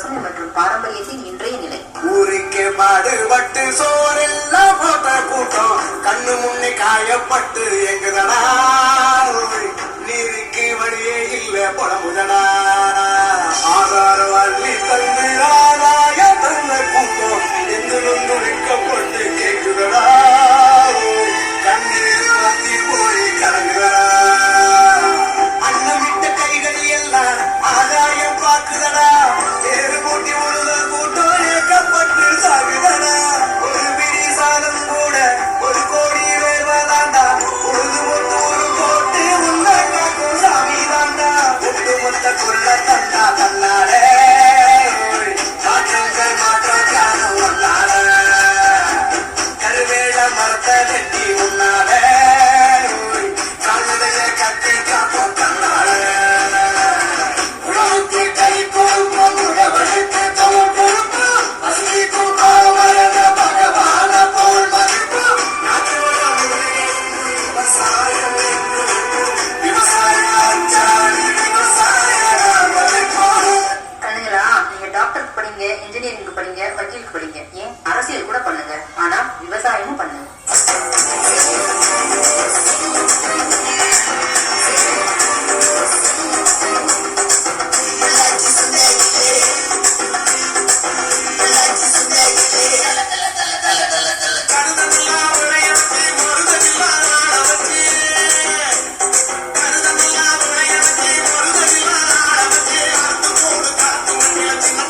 பசுமை மற்றும் பாரம்பரியத்தின் இன்றைய நிலை. ஊருக்கே பாடுபட்டு சோரெல்லாம் போட்ட கூட்டம் கண்ணு முன்னே காயப்பட்டு எங்குதடா, நீருக்கு வழியே இல்ல புலமுதடா. ஆதார வள்ளி தந்து ஆதாய தந்த கூட்டம் எந்த நொந்துழைக்கப்பட்டு கேட்குதடா, கண்ணீர் வத்தி போய் கலங்குதடா. அன்னமிட்ட கைகள் எல்லாம் ஆதாயம் பார்க்குதடா, ஏறு கூட்டி உழுத கூட்டம் ஏற்கப்பட்டு சாகுதடா. ஒரு பிடி சாதம் கூட ஒரு கோடி வேர்வதாண்டா, பொழுது மொத்த ஒரு கோட்டு உள்ள காக்கும் சாமி தாண்டா. ஒட்டு மொத்த கொள்ள தந்தா தன்னாலே மாற்றங்கள் மாற்றம் காணும் ஒன்னால, கருவேல மரத்தை வெட்டி உன்னாலே கண்ணுடைய கட்டி காப்போம் தன்னால. உடலுக்கு கை கொடுப்போம் உடவழுக்கு தோல் பொறுப்பு, பசிக்கும் பாவரத பகவான போல் மதிப்பு. விவசாயம் விவசாயம் கண்ணுங்களா, நீங்க டாக்டருக்கு படிங்க, இன்ஜினியரிங் படிங்க, வக்கீலுக்கு படிங்க, ஏன் அரசியல் கூட பண்ணுங்க. ஆனா விவசாயமும் பண்ணுங்க. கருதமில்லா உடையவத்தை மருதமில்லா ஆடவத்தை அறுத்து போடு காத்து மண்ணில சின்ன